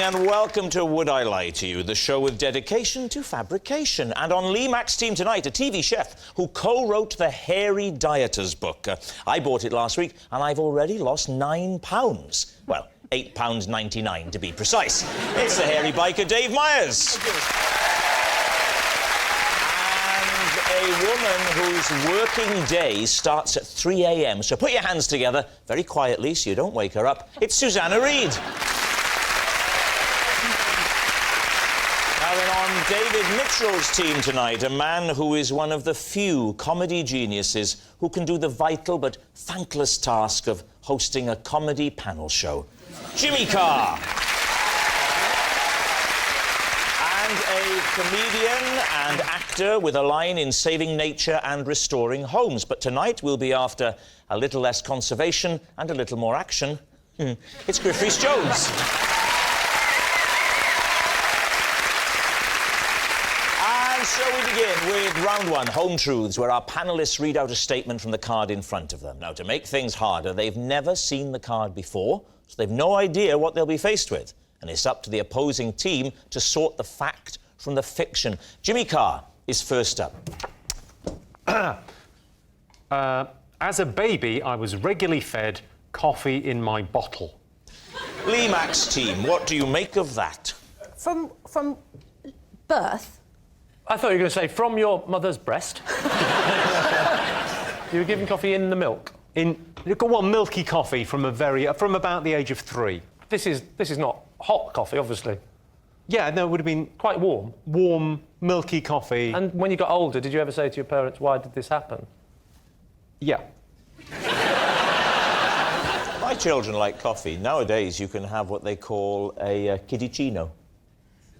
and welcome to Would I Lie to You, the show with dedication to fabrication. And on Mack's team tonight, a TV chef who co-wrote the Hairy Dieter's book. I bought it last week, and I've already lost £9. Well, £8.99 to be precise. It's the hairy biker, Dave Myres. A woman whose working day starts at 3 a.m. So put your hands together, very quietly, so you don't wake her up. It's Susanna Reid. Now then, on David Mitchell's team tonight, a man who is one of the few comedy geniuses who can do the vital but thankless task of hosting a comedy panel show. Jimmy Carr. And a comedian and actor with a line in saving nature and restoring homes. But tonight we'll be after a little less conservation and a little more action. It's Griff Rhys-Jones. And so we begin with round one, Home Truths, where our panellists read out a statement from the card in front of them. Now, to make things harder, they've never seen the card before, so they've no idea what they'll be faced with. And it's up to the opposing team to sort the fact from the fiction. Jimmy Carr is first up. As a baby, I was regularly fed coffee in my bottle. Mack's team, what do you make of that? From birth? I thought you were going to say from your mother's breast. You were given coffee in the milk? Milky coffee from about the age of 3. This is not hot coffee, obviously. Yeah, no, it would have been quite warm. Warm, milky coffee. And when you got older, did you ever say to your parents, why did this happen? Yeah. My children like coffee. Nowadays, you can have what they call a kiddie-chino.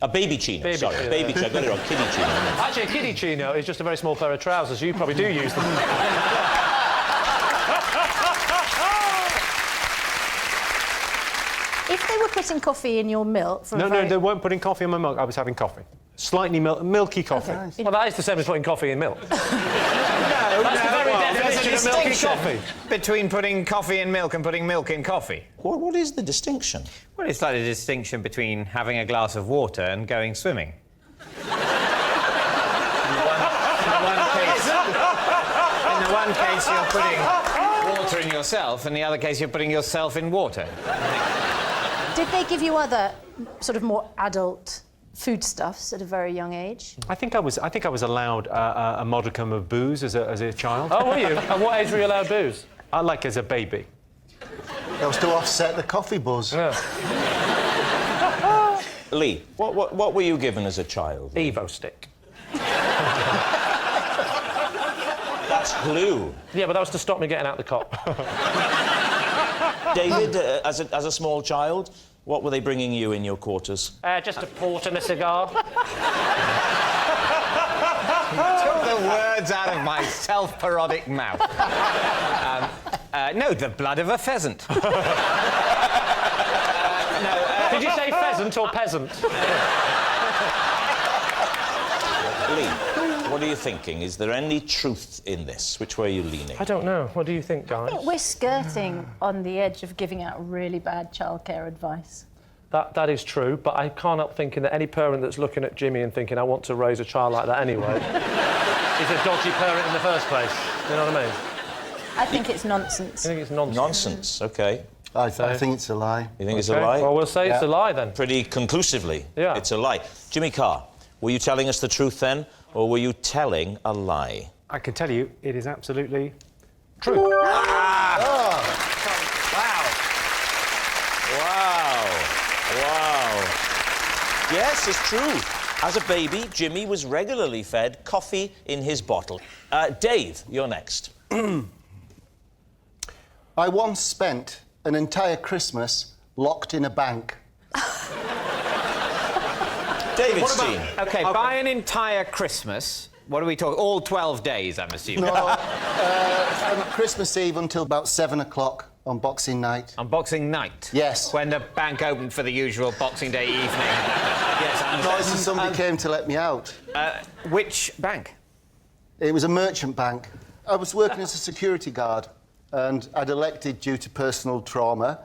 A baby-chino, Baby sorry. chino. Baby-chino. I got it wrong. Kiddie-chino. Actually, a kiddie-chino is just a very small pair of trousers. You probably do use them. If they were putting coffee in your milk... No, they weren't putting coffee in my milk. I was having coffee. Slightly milky coffee. Okay. Well, that is the same as putting coffee in milk. That's the very definition of milky coffee. Between putting coffee in milk and putting milk in coffee. What is the distinction? Well, it's like a distinction between having a glass of water and going swimming. In the one case, you're putting water in yourself, and in the other case, you're putting yourself in water. Did they give you other sort of more adult foodstuffs at a very young age? I think I was allowed a modicum of booze as a child. Oh, were you? At what age were you allowed booze? Like as a baby. That was to offset the coffee buzz. Yeah. Lee, what were you given as a child? Evo stick. That's glue. Yeah, but that was to stop me getting out the cop. David, as a small child, what were they bringing you in your quarters? Just a port and a cigar. Took the words out of my self-parodic mouth. No, the blood of a pheasant. Did you say pheasant or peasant? Lee, what are you thinking? Is there any truth in this? Which way are you leaning? I don't know. What do you think, guys? I think we're skirting on the edge of giving out really bad childcare advice. That is true, but I can't help thinking that any parent that's looking at Jimmy and thinking, I want to raise a child like that anyway, is a dodgy parent in the first place. You know what I mean? I think it's nonsense. I think it's nonsense. Nonsense, OK. I think it's a lie. You think it's a lie? Well, we'll say it's a lie, then. Pretty conclusively, Yeah. It's a lie. Jimmy Carr, were you telling us the truth then, or were you telling a lie? I can tell you, it is absolutely true. Ah! Oh. Wow. Yes, it's true. As a baby, Jimmy was regularly fed coffee in his bottle. Dave, you're next. I once spent an entire Christmas locked in a bank. David's team. OK, by an entire Christmas, what are we talking? All 12 days, I'm assuming. No, from Christmas Eve until about 7 o'clock on Boxing Night. On Boxing Night? Yes. When the bank opened for the usual Boxing Day evening. Yes, I No, understand. somebody came to let me out. Which bank? It was a merchant bank. I was working as a security guard, and I'd elected, due to personal trauma,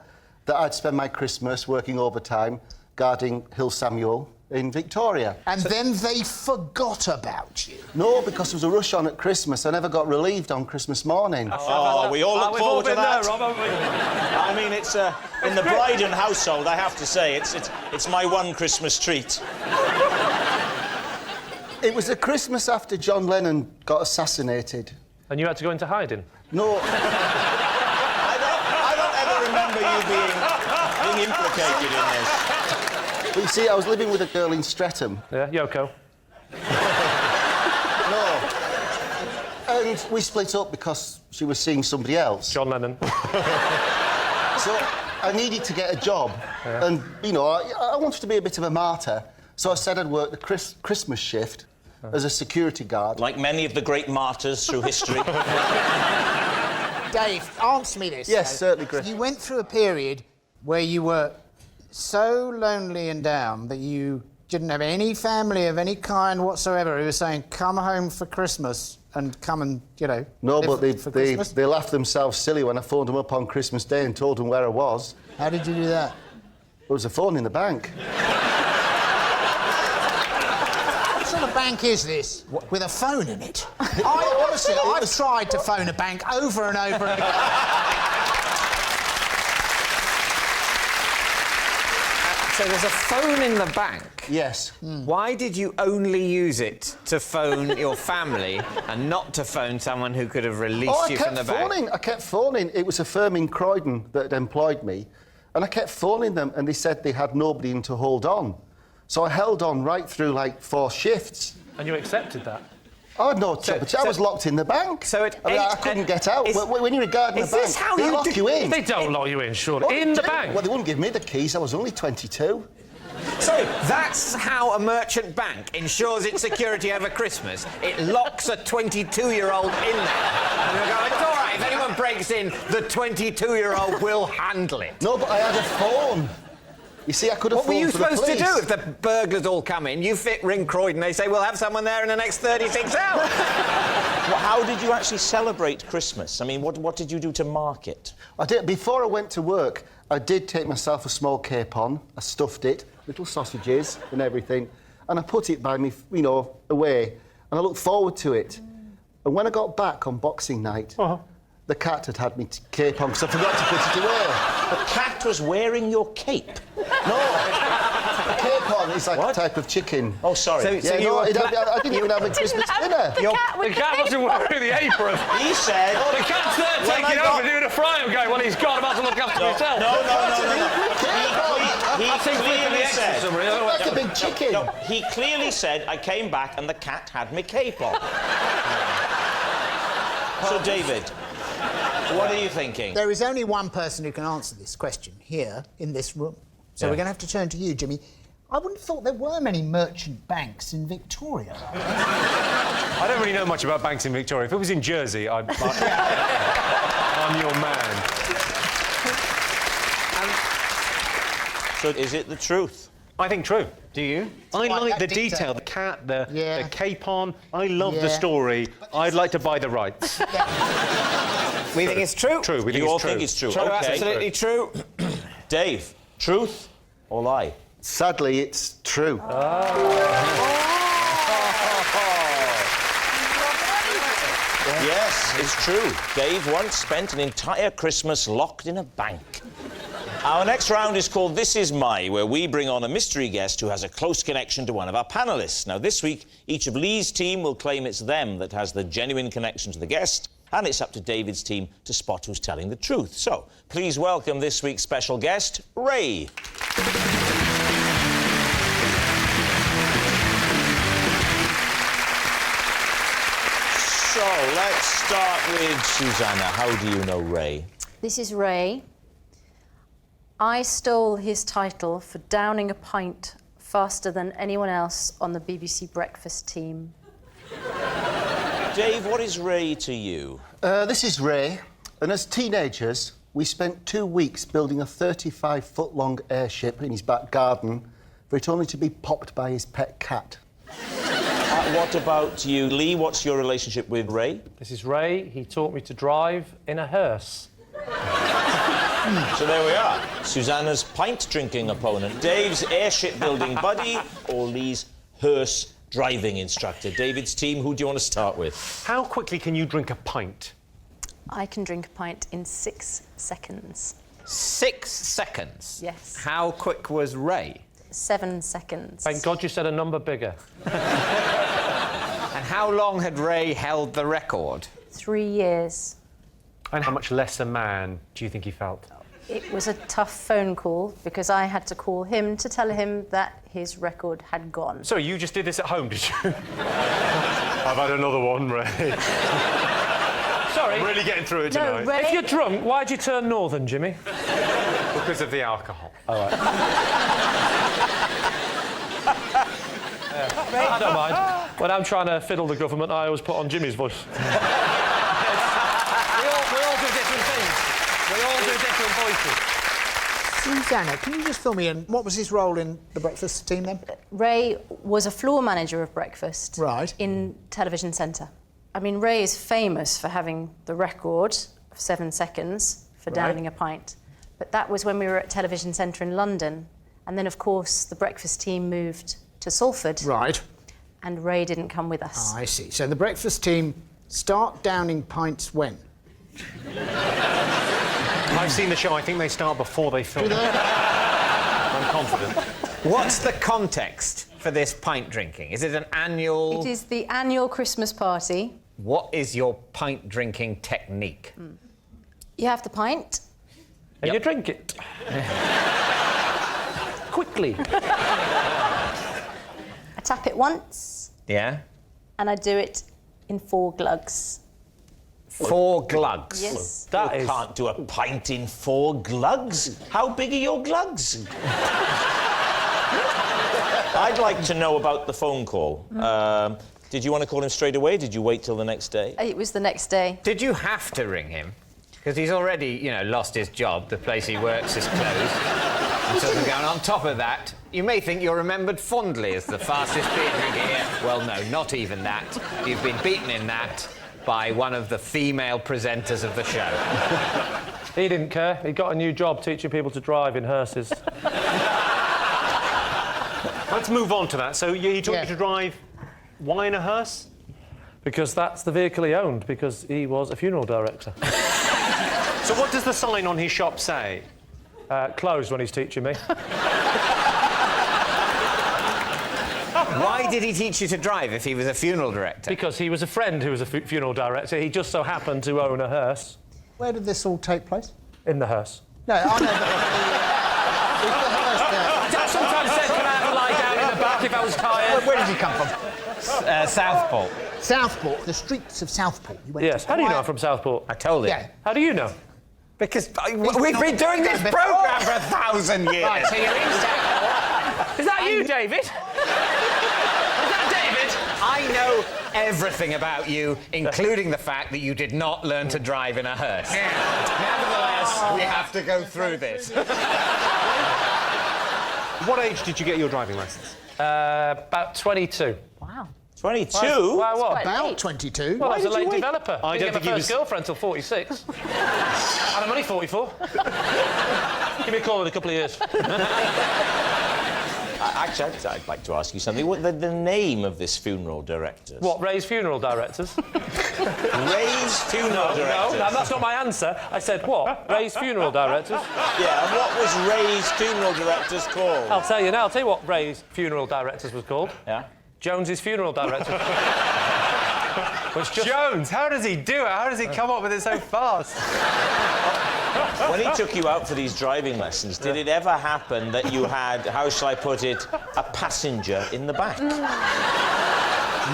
that I'd spend my Christmas working overtime, guarding Hill Samuel in Victoria. And then they forgot about you. No, because there was a rush on at Christmas. I never got relieved on Christmas morning. Oh, we all look forward to that. There, Rob, haven't we? I mean, it's in the Bryden household, I have to say, it's my one Christmas treat. It was the Christmas after John Lennon got assassinated. And you had to go into hiding? No, I don't ever remember you being implicated in this. but you see, I was living with a girl in Streatham. Yeah, Yoko. No. And we split up because she was seeing somebody else. John Lennon. So I needed to get a job. Yeah. And, you know, I wanted to be a bit of a martyr. So I said I'd work the Christmas shift as a security guard. Like many of the great martyrs through history. Dave, answer me this. Yes, though. certainly, Griff. You went through a period where you were so lonely and down that you didn't have any family of any kind whatsoever who was saying, come home for Christmas and come and, you know, No, live but for they Christmas. laughed themselves silly when I phoned them up on Christmas Day and told them where I was. How did you do that? There was a phone in the bank. What sort of bank is this with a phone in it? Honestly, I've tried to phone a bank over and over and again. So there's a phone in the bank. Yes. Why did you only use it to phone your family and not to phone someone who could have released Oh, you from the bank? I kept phoning. It was a firm in Croydon that had employed me. And I kept phoning them and they said they had nobody in to hold on. So I held on right through, like, 4 shifts. And you accepted that? I had no temperature. I was locked in the bank. So at I 8 couldn't get out. is- When you're guarding a is this bank, how they you lock do- you in. They don't lock you in, surely. Well, In the they- bank? Well, they wouldn't give me the keys. I was only 22. So that's how a merchant bank ensures its security over Christmas. It locks a 22-year-old in there. And they go, it's all right, if anyone breaks in, the 22-year-old will handle it. No, but I had a phone. You see, I could have What were you phoned for the supposed to police. do if the burglars all come in? You fit ring Croydon, they say, we'll have someone there in the next 36 hours. Well, how did you actually celebrate Christmas? I mean, what did you do to mark it? I did. Before I went to work, I did take myself a small capon. I stuffed it, little sausages and everything, and I put it by me, you know, away, and I looked forward to it. And when I got back on Boxing Night, the cat had me cape on because I forgot to put it away. The cat was wearing your cape. No, a capon is like What? a type of chicken. Oh, sorry. So Yeah, you no, were I didn't even have a Christmas dinner. The cat wasn't wearing the apron. He said... The cat's there When taking I got- over, doing a fry and going, well, he's got about to look after himself. No. He I've seen Flip in clearly the Extra said... somewhere. Like a big chicken. No, he clearly said, I came back and the cat had me cape on. So, David, what are you thinking? There is only one person who can answer this question here in this room. So we're going to have to turn to you, Jimmy. I wouldn't have thought there were many merchant banks in Victoria. I don't really know much about banks in Victoria. If it was in Jersey, I'm your man. So, is it the truth? I think true. Do you? I quite like the that detail. detail, the cat, the Yeah. capon. I love the Yeah. story. I'd like to buy the rights. We think it's true. True, we think You it's all true. think it's true? True, OK. absolutely true. Dave, truth or lie? Sadly, it's true. Yes, it's true. Dave once spent an entire Christmas locked in a bank. Our next round is called This Is My, where we bring on a mystery guest who has a close connection to one of our panellists. Now, this week, each of Lee's team will claim it's them that has the genuine connection to the guest, and it's up to David's team to spot who's telling the truth. So, please welcome this week's special guest, Ray. So, let's start with Susanna. How do you know Ray? This is Ray. I stole his title for downing a pint faster than anyone else on the BBC breakfast team. Dave, what is Ray to you? This is Ray, and as teenagers, we spent 2 weeks building a 35-foot-long airship in his back garden for it only to be popped by his pet cat. What about you, Lee? What's your relationship with Ray? This is Ray. He taught me to drive in a hearse. So there we are. Susanna's pint-drinking opponent, Dave's airship-building buddy, or Lee's hearse driving instructor. David's team, who do you want to start with? How quickly can you drink a pint? I can drink a pint in 6 seconds. 6 seconds? Yes. How quick was Ray? 7 seconds. Thank God you said a number bigger. And how long had Ray held the record? 3 years. And how much less a man do you think he felt? It was a tough phone call because I had to call him to tell him that his record had gone. So you just did this at home, did you? I've had another one, Ray. Sorry. I'm really getting through it No, tonight. Ray- If you're drunk, why'd you turn northern, Jimmy? Because of the alcohol. I don't mind. When I'm trying to fiddle the government, I always put on Jimmy's voice. We all do different things. We all do different voices. Susanna, can you just fill me in? What was his role in the breakfast team then? Ray was a floor manager of breakfast Right. in Television Centre. I mean, Ray is famous for having the record of 7 seconds for downing a pint. But that was when we were at Television Centre in London. And then, of course, the breakfast team moved to Salford. Right. And Ray didn't come with us. I see. So the breakfast team start downing pints when? I've seen the show. I think they start before they film. I'm confident. What's the context for this pint drinking? Is it an annual... It is the annual Christmas party. What is your pint drinking technique? You have the pint. And you drink it. Quickly. I tap it once, Yeah? and I do it in 4 glugs. 4 glugs. Yes. That You is... can't do a pint in 4 glugs. How big are your glugs? I'd like to know about the phone call. Did you want to call him straight away? Did you wait till the next day? It was the next day. Did you have to ring him? Because he's already, you know, lost his job. The place he works is closed. And so they're going, on top of that, you may think you're remembered fondly as the fastest beer drinker here. Well, no, not even that. You've been beaten in that by one of the female presenters of the show. He didn't care. He got a new job teaching people to drive in hearses. Let's move on to that. So he taught Yeah. you to drive why in a hearse? Because that's the vehicle he owned, because he was a funeral director. So what does the sign on his shop say? Closed when he's teaching me. Why did he teach you to drive if he was a funeral director? Because he was a friend who was a funeral director. He just so happened to own a hearse. Where did this all take place? In the hearse. No, I know. I sometimes said, can I have a lie down in the back if I was tired? Where did he come from? Southport. Southport, the streets of Southport. You went Yes. to How do you know I'm quiet- from Southport? I told him. Yeah. How do you know? Because we've been doing this programme for 1,000 years. Right, so you're in Southport. Is that you, David? Is that David? I know everything about you, including the fact that you did not learn to drive in a hearse. Nevertheless, we have to go through this. What age did you get your driving lessons? About 22. Wow. 22? Why, what? About 22. Well, I was a did you late wait? developer. I Didn't don't get think my he first was- girlfriend until 46. And I'm only 44. Give me a call in a couple of years. Actually, I'd like to ask you something. What the name of this funeral director? What, Ray's funeral directors? Ray's funeral director. No, that's not my answer. I said, what? Ray's funeral directors? Yeah, and what was Ray's funeral directors called? I'll tell you now. I'll tell you what Ray's funeral directors was called. Yeah? Jones's funeral director. Which just... Jones, how does he do it? How does he come up with it so fast? When he took you out for these driving lessons, did it ever happen that you had, how shall I put it, a passenger in the back?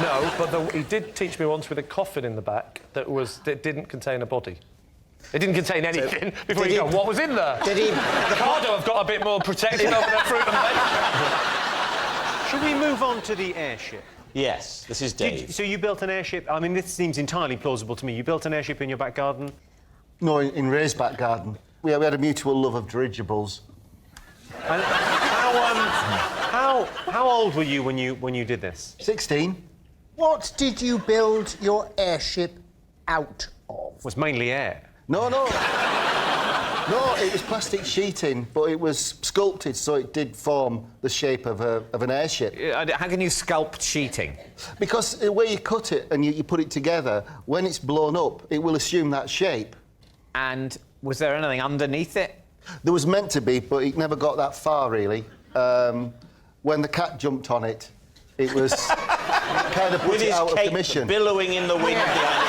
No, but he did teach me once with a coffin in the back that didn't contain a body. It didn't contain anything. Before did you go, he- what was in there? Did he... The cardo have got a bit more protected over their fruit and veg. Should we move on to the airship? Yes, this is Dave. So you built an airship. I mean, this seems entirely plausible to me. You built an airship in your back garden. No, in Ray's back garden. We had a mutual love of dirigibles. And how old were you when you did this? 16. What did you build your airship out of? Was mainly air. No. No, it was plastic sheeting, but it was sculpted so it did form the shape of an airship. How can you sculpt sheeting? Because the way you cut it and you put it together, when it's blown up, it will assume that shape. And was there anything underneath it? There was meant to be, but it never got that far, really. When the cat jumped on it, it was kind of put With it his out of cape commission. billowing in the wind behind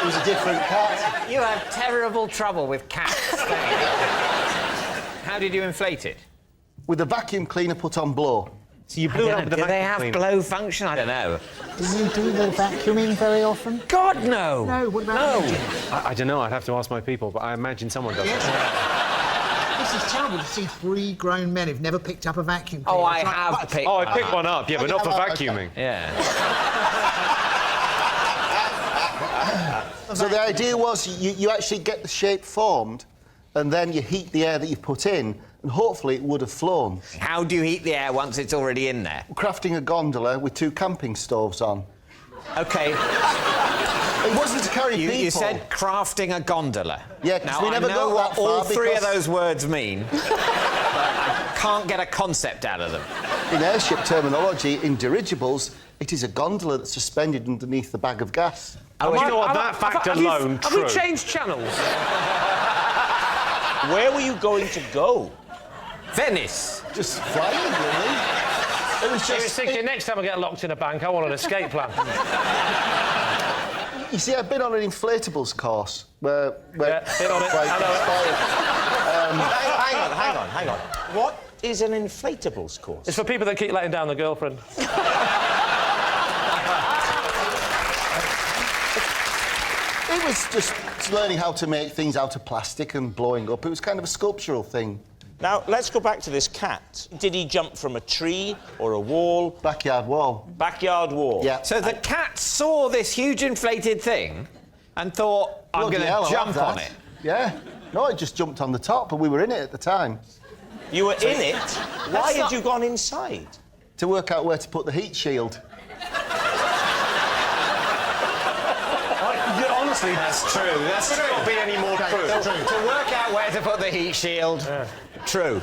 It was a different cat. You have terrible trouble with cats. How did you inflate it? With a vacuum cleaner put on blow. So you blew it up with the Do they vacuum have cleaner. blow function? I don't know. Do you do the vacuuming very often? God, no! No, what about you? I don't know, I'd have to ask my people, but I imagine someone does. This is terrible to see 3 grown men who've never picked up a vacuum cleaner. Oh, I It's like, have picked Oh, I picked one up, yeah, but not for vacuuming. Yeah. So the idea was you actually get the shape formed and then you heat the air that you put in and hopefully it would have flown. How do you heat the air once it's already in there? Crafting a gondola with 2 camping stoves on. OK, It wasn't to carry people. you said crafting a gondola. Yeah, 'cause now, we never I know got what that all far 3 of because- those words mean, but I can't get a concept out of them. In airship terminology, in dirigibles, it is a gondola that's suspended underneath the bag of gas. Oh, you know what, that fact alone, Have true. we changed channels? Where were you going to go? Venice. Just flying, really. It was I was just... thinking, next time I get locked in a bank, I want an escape plan. You see, I've been on an inflatables course where Yeah, been on it. quite I know it. inspired. Hang on. What is an inflatables course? It's for people that keep letting down the girlfriend. It was just learning how to make things out of plastic and blowing up. It was kind of a sculptural thing. Now, let's go back to this cat. Did he jump from a tree or a wall? Backyard wall. Backyard wall? Yeah. So the cat saw this huge inflated thing and thought, I'm Bloody going hell, to I jump love on that. it. Yeah. No, it just jumped on the top, but we were in it at the time. You were in it? Why had not- you gone inside? To work out where to put the heat shield. Honestly, That's true. That's could not be any more true. To work out where to put the heat shield. True.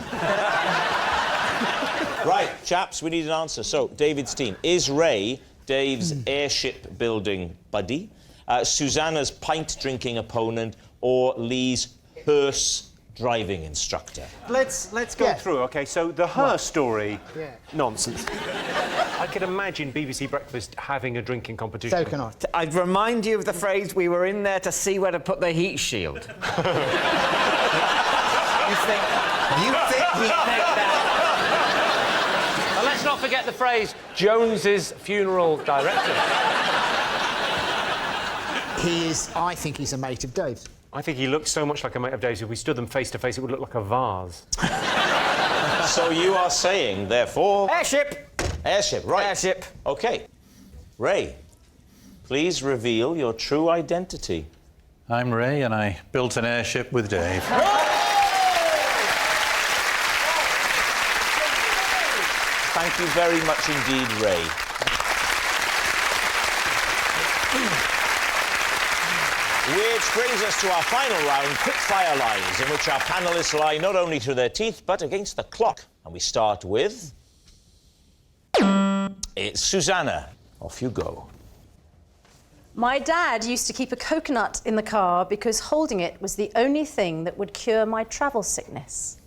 Right, chaps, we need an answer. So, David's team. Is Ray Dave's airship building buddy, Susanna's pint drinking opponent, or Lee's hearse driving instructor? Let's go Yeah. through, OK? So the her story, Yeah. nonsense. I could imagine BBC Breakfast having a drinking competition. So can I. I'd remind you of the phrase, we were in there to see where to put the heat shield. You think he'd make that? And let's not forget the phrase, Jones's funeral director. I think he's a mate of Dave's. I think he looks so much like a mate of Dave's. If we stood them face to face, it would look like a vase. So you are saying, therefore... Airship! Airship, right. Airship. OK. Ray, please reveal your true identity. I'm Ray, and I built an airship with Dave. Thank you very much indeed, Ray. Which brings us to our final round, quick-fire lies, in which our panellists lie not only to their teeth, but against the clock. And we start with... It's Susanna. Off you go. My dad used to keep a coconut in the car because holding it was the only thing that would cure my travel sickness.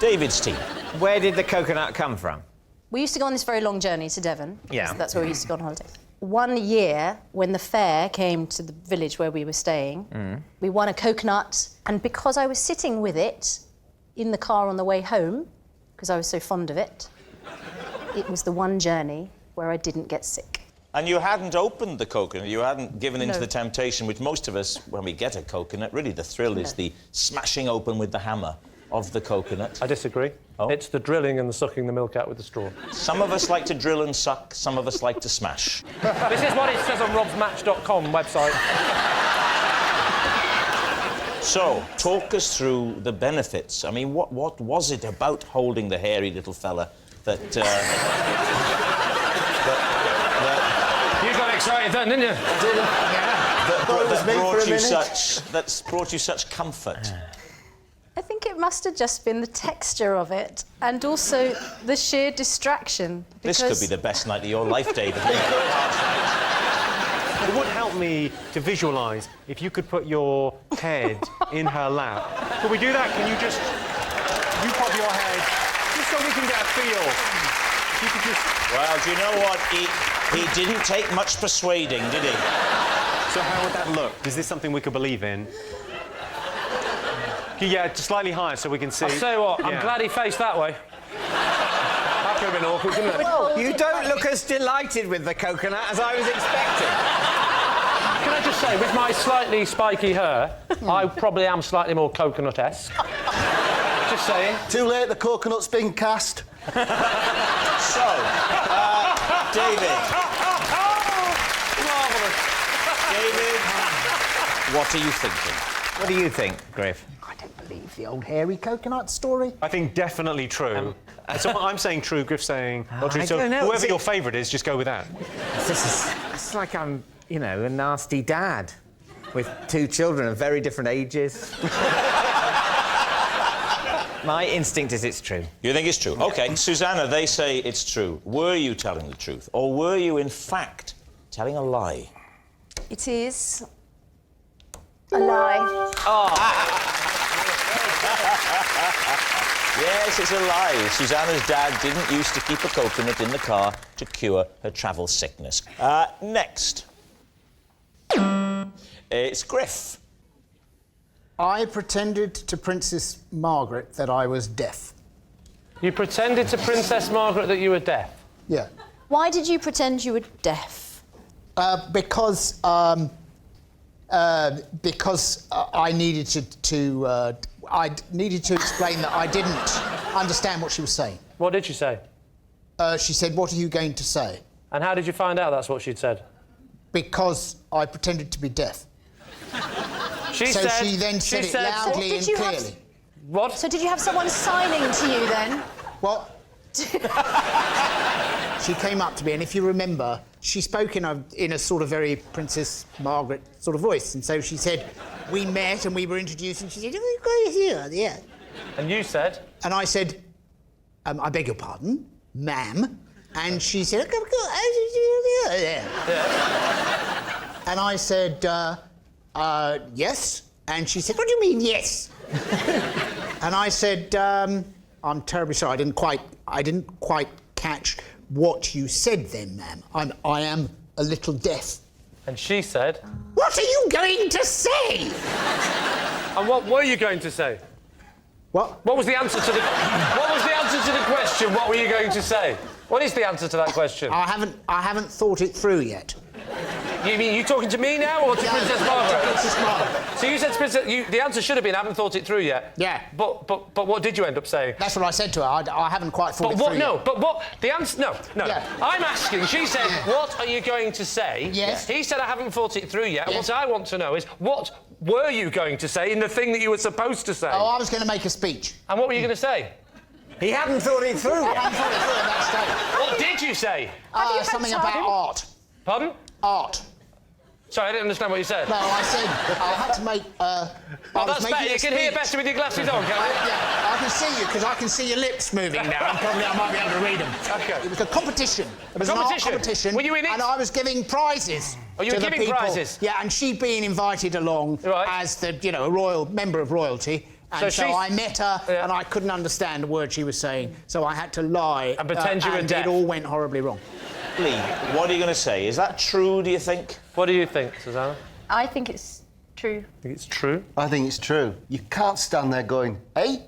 David's team. Where did the coconut come from? We used to go on this very long journey to Devon. Yeah. That's where we used to go on holiday. One year, when the fair came to the village where we were staying, we won a coconut, and because I was sitting with it in the car on the way home, because I was so fond of it, it was the one journey where I didn't get sick. And you hadn't opened the coconut, you hadn't given into No. the temptation, which most of us, when we get a coconut, really the thrill is the smashing open with the hammer of the coconut. I disagree. Oh. It's the drilling and the sucking the milk out with the straw. Some of us like to drill and suck, some of us like to smash. This is what it says on robsmatch.com website. So, talk us through the benefits. I mean, what was it about holding the hairy little fella that... You got excited then, didn't you? that's brought you such comfort? I think it must have just been the texture of it and also the sheer distraction. This could be the best night of your life, David. It would help me to visualise if you could put your head in her lap. Can we do that? Can you just... You pop your head, just so we can get a feel. If you could just... Well, do you know what? He didn't take much persuading, did he? So how would that look? Is this something we could believe in? Yeah, just slightly higher so we can see. I'll tell you what, Yeah. I'm glad he faced that way. That could have been awkward, couldn't it? You don't look as delighted with the coconut as I was expecting. Can I just say, with my slightly spiky hair, I probably am slightly more coconut-esque. Just saying. Too late, the coconut's been cast. So, David. David, what are you thinking? What do you think, Griff? I don't believe the old hairy coconut story. I think definitely true. So I'm saying true, Griff's saying not true. I So don't know. whoever your favourite is, just go with that. It's like I'm, you know, a nasty dad with 2 children of very different ages. My instinct is it's true. You think it's true? OK, Susanna, they say it's true. Were you telling the truth? Or were you, in fact, telling a lie? It is a lie. Yes, it's a lie. Susanna's dad didn't used to keep a coconut in the car to cure her travel sickness. Next. It's Griff. I pretended to Princess Margaret that I was deaf. You pretended to Princess Margaret that you were deaf. Yeah. Why did you pretend you were deaf? Because I needed I needed to explain that I didn't understand what she was saying. What did she say? She said, "What are you going to say?" And how did you find out that's what she'd said? Because I pretended to be deaf. She So said... she then said it loudly Did and you have- clearly. What? So did you have someone signing to you then? Well, she came up to me, and if you remember, she spoke in a sort of very Princess Margaret sort of voice, and so she said, we met and we were introduced, and she said, "Oh, you're here, yeah." And you said? And I said, "I beg your pardon, ma'am." And she said, "Oh, yeah." And I said, "Yes." And she said, "What do you mean, yes?" And I said, "I'm terribly sorry. I didn't quite catch what you said then, ma'am. I am a little deaf." And she said... "What are you going to say?" And what were you going to say? What? What was the answer to the... What was the answer to the question? What were you going to say? What is the answer to that question? I haven't thought it through yet. You mean you talking to me now or to Princess Margaret? Princess Margaret. So you said the answer should have been, "I haven't thought it through yet." Yeah. But what did you end up saying? That's what I said to her. I haven't quite thought it through yet. But what? The answer... No. Yeah. I'm asking. She said, "What are you going to say?" Yes. He said, "I haven't thought it through yet." Yes. What I want to know is, what were you going to say in the thing that you were supposed to say? Oh, I was going to make a speech. And what were you going to say? He hadn't thought it through I yet. hadn't thought it through at that stage. What did you say? Something about art. Pardon? Art. Sorry, I didn't understand what you said. No, I said I had to make. Oh, that's better. You can hear better with your glasses on, can't you? Yeah, I can see you because I can see your lips moving now. And probably I might be able to read them. Okay. It was a competition. It was an art Competition? competition. Were you in it? And I was giving prizes. Oh, you were to the giving people. prizes? Yeah, and she'd been invited along Right. as the a royal member of royalty. And so she's- I met her, Yeah. and I couldn't understand a word she was saying, so I had to lie. And pretend you were and deaf. it all went horribly wrong. Lee, what are you going to say? Is that true, do you think? What do you think, Susanna? I think it's true. Think it's true? I think it's true. You can't stand there going, "Hey,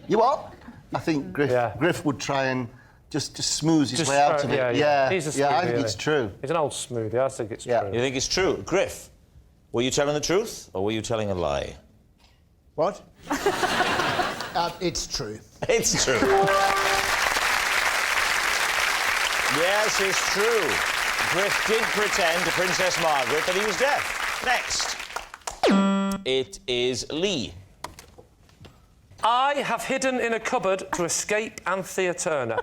you what?" I think Griff would try and just smooth his way out of it. Yeah. He's a smoothie, I think isn't it's he? true. He's an old smoothie. I think it's Yeah. true. You think it's true? Griff, were you telling the truth or were you telling a lie? What? It's true. It's true. Yes, it's true. Griff did pretend to Princess Margaret that he was deaf. Next. It is Lee. I have hidden in a cupboard to escape Anthea Turner.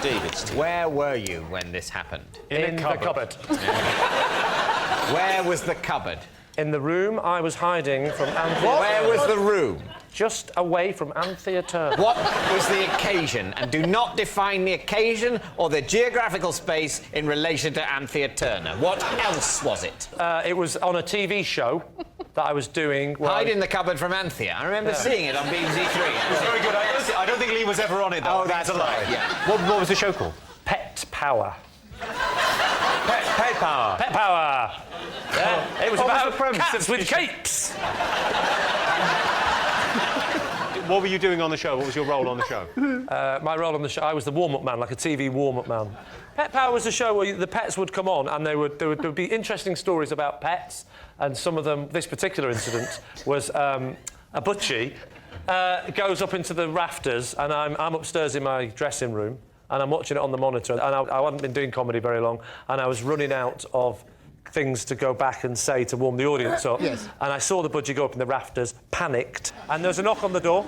David's team. Where were you when this happened? In the cupboard. Where was the cupboard? In the room I was hiding from Anthea. Where was the room? Just away from Anthea Turner. What was the occasion? And do not define the occasion or the geographical space in relation to Anthea Turner. What else was it? It was on a TV show that I was doing. Hide in the cupboard from Anthea. I remember seeing it on BBC Three. It was very good. I don't think Lee was ever on it, though. Oh, that's a lie. Yeah. What was the show called? Pet Power. Pet Power. Pet Power. Yeah. It was What was about the premise cats of with the show? capes. What were you doing on the show? What was your role on the show? My role on the show, I was the warm-up man, like a TV warm-up man. Pet Power was a show where the pets would come on and there would be interesting stories about pets, and some of them, this particular incident, was a butchie goes up into the rafters, and I'm upstairs in my dressing room, and I'm watching it on the monitor, and I hadn't been doing comedy very long, and I was running out of things to go back and say to warm the audience up. Yes. And I saw the budgie go up in the rafters, panicked, and there was a knock on the door,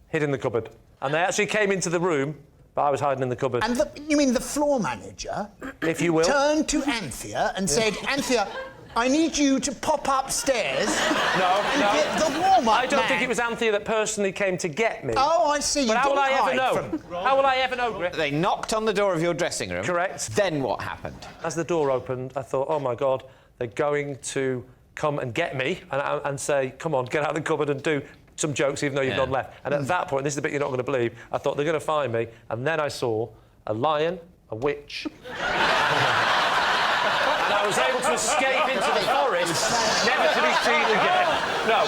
hid in the cupboard. And they actually came into the room, but I was hiding in the cupboard. And you mean the floor manager, if you will. turned to Anthea and said, Anthea, I need you to pop upstairs and get the warm-up I don't man. think it was Anthea that personally came to get me. Oh, I see. But how will I ever know? How will I ever know, Griff? They knocked on the door of your dressing room. Correct. Then what happened? As the door opened, I thought, oh, my God, they're going to come and get me and say, come on, get out of the cupboard and do some jokes even though you've gone left. And at that point, this is the bit you're not going to believe, I thought they're going to find me. And then I saw a lion, a witch... and I was able to escape into the forest, never to be seen again. No.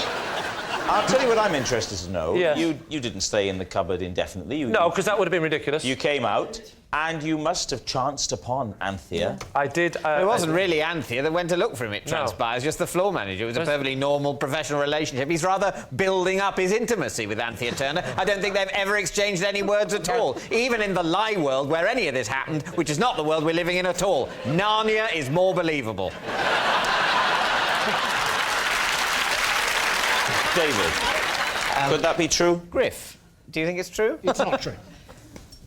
I'll tell you what I'm interested to know. Yeah. You didn't stay in the cupboard indefinitely. No, because that would have been ridiculous. You came out, and you must have chanced upon Anthea. I did... It wasn't really Anthea that went to look for him, it transpires, just the floor manager. It was a perfectly normal professional relationship. He's rather building up his intimacy with Anthea Turner. I don't think they've ever exchanged any words at all, even in the lie world where any of this happened, which is not the world we're living in at all. Narnia is more believable. David, could that be true? Griff, do you think it's true? It's not true.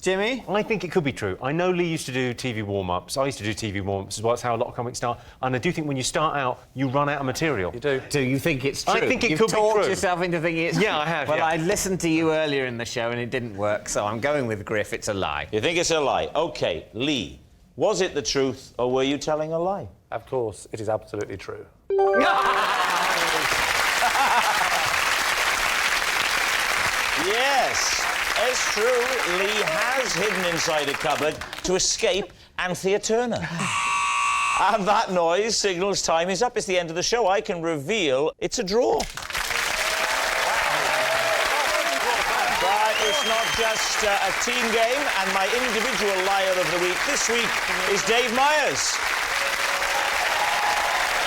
Jimmy? I think it could be true. I know Lee used to do TV warm-ups. I used to do TV warm-ups as well. It's how a lot of comics start. And I do think when you start out, you run out of material. You do. Do you think it's true? I think it You've could be talked true. yourself into thinking it's... Yeah, I have, Well, yeah. I listened to you earlier in the show and it didn't work, so I'm going with Griff. It's a lie. You think it's a lie? OK, Lee, was it the truth, or were you telling a lie? Of course, it is absolutely true. Yes, it's true. Lee has hidden inside a cupboard to escape Anthea Turner. And that noise signals time is up. It's the end of the show. I can reveal it's a draw. But it's not just a team game, and my individual liar of the week this week is Dave Myres.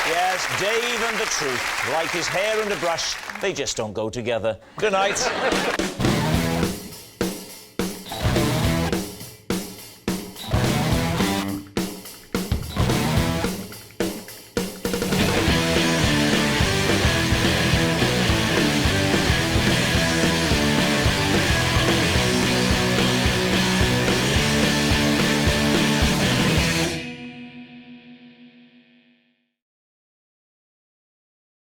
Yes, Dave and the truth. Like his hair and a brush, they just don't go together. Good night.